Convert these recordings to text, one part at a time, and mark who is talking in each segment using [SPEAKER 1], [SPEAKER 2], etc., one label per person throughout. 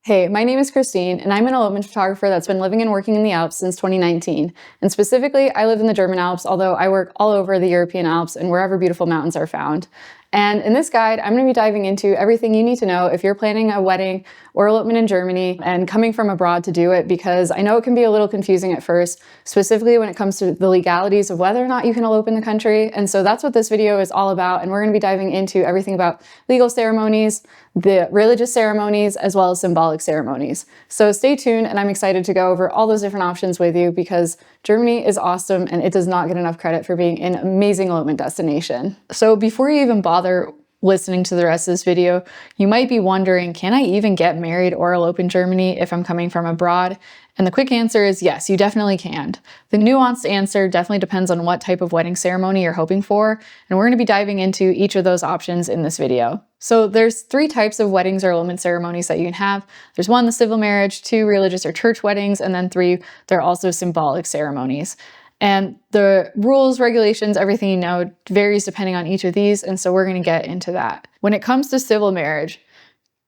[SPEAKER 1] Hey, my name is Christine, and I'm an elopement photographer that's been living and working in the Alps since 2019. And specifically, I live in the German Alps, although I work all over the European Alps and wherever beautiful mountains are found. And in this guide, I'm going to be diving into everything you need to know if you're planning a wedding or elopement in Germany and coming from abroad to do it, because I know it can be a little confusing at first, specifically when it comes to the legalities of whether or not you can elope in the country. And so that's what this video is all about. And we're going to be diving into everything about legal ceremonies, the religious ceremonies, as well as symbolic ceremonies. So stay tuned, and I'm excited to go over all those different options with you because Germany is awesome and it does not get enough credit for being an amazing elopement destination. So before you even bother listening to the rest of this video, you might be wondering, can I even get married or elope in Germany if I'm coming from abroad? And the quick answer is yes, you definitely can. The nuanced answer definitely depends on what type of wedding ceremony you're hoping for, and we're going to be diving into each of those options in this video. So there's 3 types of weddings or elopement ceremonies that you can have. There's 1, the civil marriage, 2, religious or church weddings, and then 3, there are also symbolic ceremonies. And the rules, regulations, everything you know varies depending on each of these, and so we're going to get into that. When it comes to civil marriage,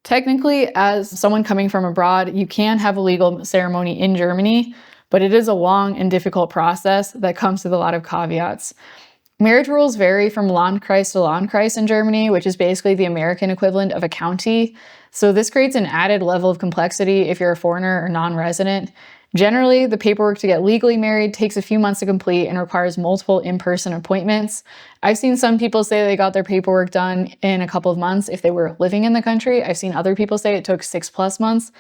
[SPEAKER 1] technically, as someone coming from abroad, you can have a legal ceremony in Germany, but it is a long and difficult process that comes with a lot of caveats. Marriage rules vary from Landkreis to Landkreis in Germany, which is basically the American equivalent of a county. So this creates an added level of complexity if you're a foreigner or non-resident. Generally, the paperwork to get legally married takes a few months to complete and requires multiple in-person appointments. I've seen some people say they got their paperwork done in a couple of months if they were living in the country. I've seen other people say it took 6+ months.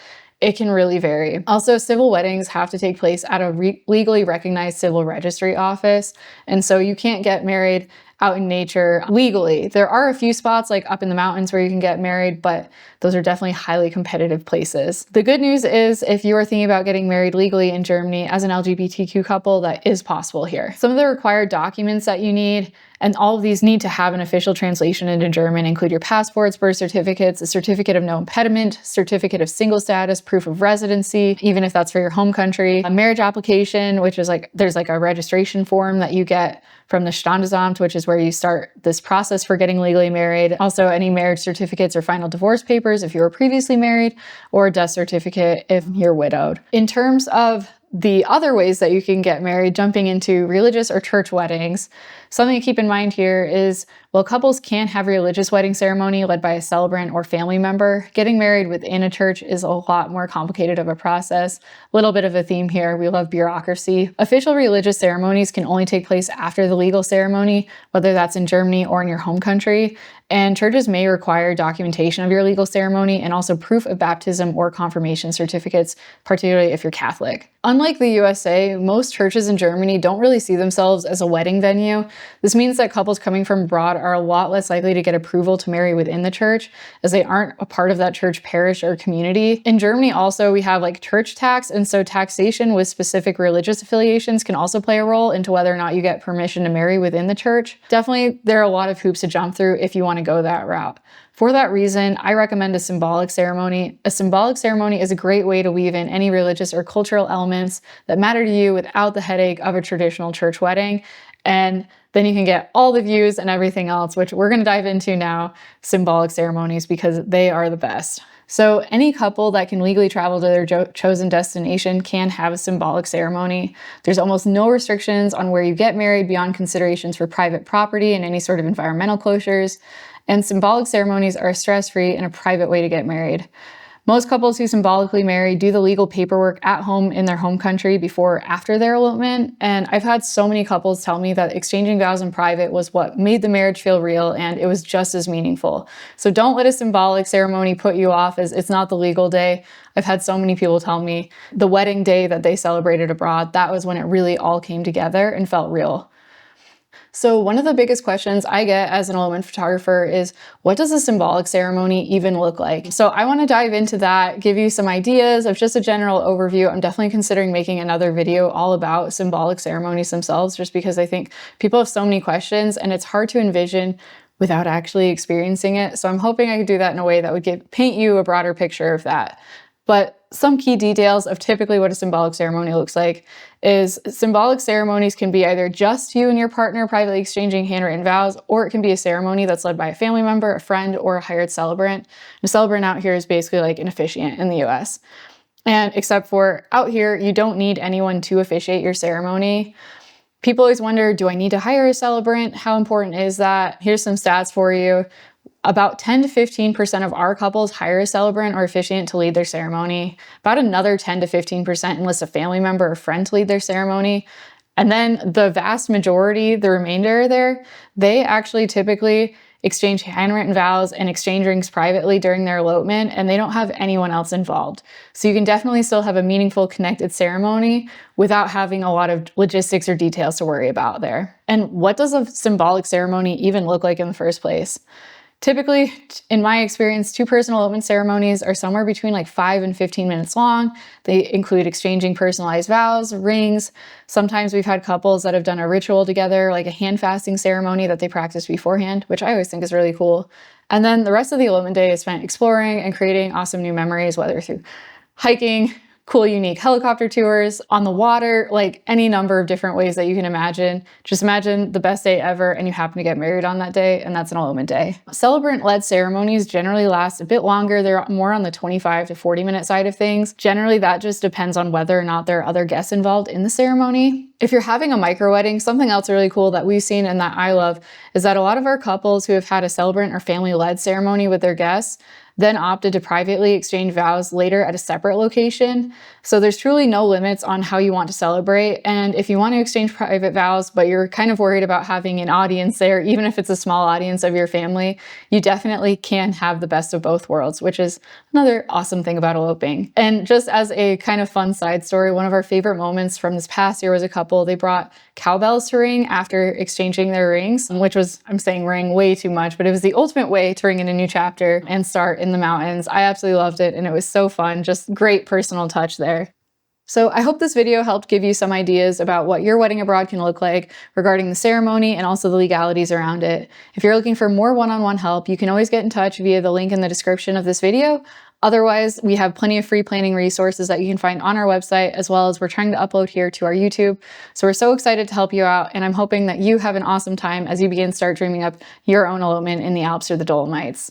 [SPEAKER 1] It can really vary. Also, civil weddings have to take place at a legally recognized civil registry office, and so you can't get married out in nature legally. There are a few spots like up in the mountains where you can get married, but those are definitely highly competitive places. The good news is if you are thinking about getting married legally in Germany as an LGBTQ couple, that is possible here. Some of the required documents that you need, and all of these need to have an official translation into German, include your passports, birth certificates, a certificate of no impediment, certificate of single status, proof of residency, even if that's for your home country, a marriage application, which is like, there's like a registration form that you get from the Standesamt, which is where you start this process for getting legally married. Also, any marriage certificates or final divorce papers if you were previously married, or a death certificate if you're widowed. In terms of the other ways that you can get married, jumping into religious or church weddings, something to keep in mind here is, while couples can have a religious wedding ceremony led by a celebrant or family member, getting married within a church is a lot more complicated of a process. A little bit of a theme here, we love bureaucracy. Official religious ceremonies can only take place after the legal ceremony, whether that's in Germany or in your home country. And churches may require documentation of your legal ceremony and also proof of baptism or confirmation certificates, particularly if you're Catholic. Unlike the USA, most churches in Germany don't really see themselves as a wedding venue. This means that couples coming from abroad are a lot less likely to get approval to marry within the church, as they aren't a part of that church parish or community. In Germany also, we have like church tax, and so taxation with specific religious affiliations can also play a role into whether or not you get permission to marry within the church. Definitely, there are a lot of hoops to jump through if you want to go that route. For that reason, I recommend a symbolic ceremony. A symbolic ceremony is a great way to weave in any religious or cultural elements that matter to you without the headache of a traditional church wedding. And then you can get all the views and everything else, which we're going to dive into now, symbolic ceremonies, because they are the best. So any couple that can legally travel to their chosen destination can have a symbolic ceremony. There's almost no restrictions on where you get married beyond considerations for private property and any sort of environmental closures. And symbolic ceremonies are a stress-free and a private way to get married. Most couples who symbolically marry do the legal paperwork at home in their home country before or after their elopement. And I've had so many couples tell me that exchanging vows in private was what made the marriage feel real, and it was just as meaningful. So don't let a symbolic ceremony put you off as it's not the legal day. I've had so many people tell me the wedding day that they celebrated abroad, that was when it really all came together and felt real. So one of the biggest questions I get as an elopement photographer is, what does a symbolic ceremony even look like? So I want to dive into that, give you some ideas of just a general overview. I'm definitely considering making another video all about symbolic ceremonies themselves, just because I think people have so many questions and it's hard to envision without actually experiencing it. So I'm hoping I could do that in a way that would paint you a broader picture of that. But some key details of typically what a symbolic ceremony looks like is symbolic ceremonies can be either just you and your partner privately exchanging handwritten vows, or it can be a ceremony that's led by a family member, a friend, or a hired celebrant. A celebrant out here is basically like an officiant in the US. And except for out here, you don't need anyone to officiate your ceremony. People always wonder, do I need to hire a celebrant? How important is that? Here's some stats for you. About 10 to 15% of our couples hire a celebrant or officiant to lead their ceremony. About another 10 to 15% enlist a family member or friend to lead their ceremony. And then the vast majority, the remainder there, they actually typically exchange handwritten vows and exchange rings privately during their elopement, and they don't have anyone else involved. So you can definitely still have a meaningful, connected ceremony without having a lot of logistics or details to worry about there. And what does a symbolic ceremony even look like in the first place? Typically, in my experience, two personal elopement ceremonies are somewhere between like 5 and 15 minutes long. They include exchanging personalized vows, rings. Sometimes we've had couples that have done a ritual together, like a hand fasting ceremony that they practice beforehand, which I always think is really cool. And then the rest of the elopement day is spent exploring and creating awesome new memories, whether through hiking, cool, unique helicopter tours, on the water, like any number of different ways that you can imagine. Just imagine the best day ever and you happen to get married on that day, and that's an elopement day. Celebrant-led ceremonies generally last a bit longer. They're more on the 25 to 40-minute side of things. Generally, that just depends on whether or not there are other guests involved in the ceremony. If you're having a micro wedding, something else really cool that we've seen and that I love is that a lot of our couples who have had a celebrant or family-led ceremony with their guests then opted to privately exchange vows later at a separate location. So there's truly no limits on how you want to celebrate. And if you want to exchange private vows, but you're kind of worried about having an audience there, even if it's a small audience of your family, you definitely can have the best of both worlds, which is another awesome thing about eloping. And just as a kind of fun side story, one of our favorite moments from this past year was a couple, they brought cowbells to ring after exchanging their rings, which was, I'm saying ring way too much, but it was the ultimate way to ring in a new chapter and start in the mountains. I absolutely loved it and it was so fun, just great personal touch there. So I hope this video helped give you some ideas about what your wedding abroad can look like regarding the ceremony and also the legalities around it. If you're looking for more one-on-one help, you can always get in touch via the link in the description of this video. Otherwise, we have plenty of free planning resources that you can find on our website, as well as we're trying to upload here to our YouTube. So we're so excited to help you out, and I'm start dreaming up your own elopement in the Alps or the Dolomites.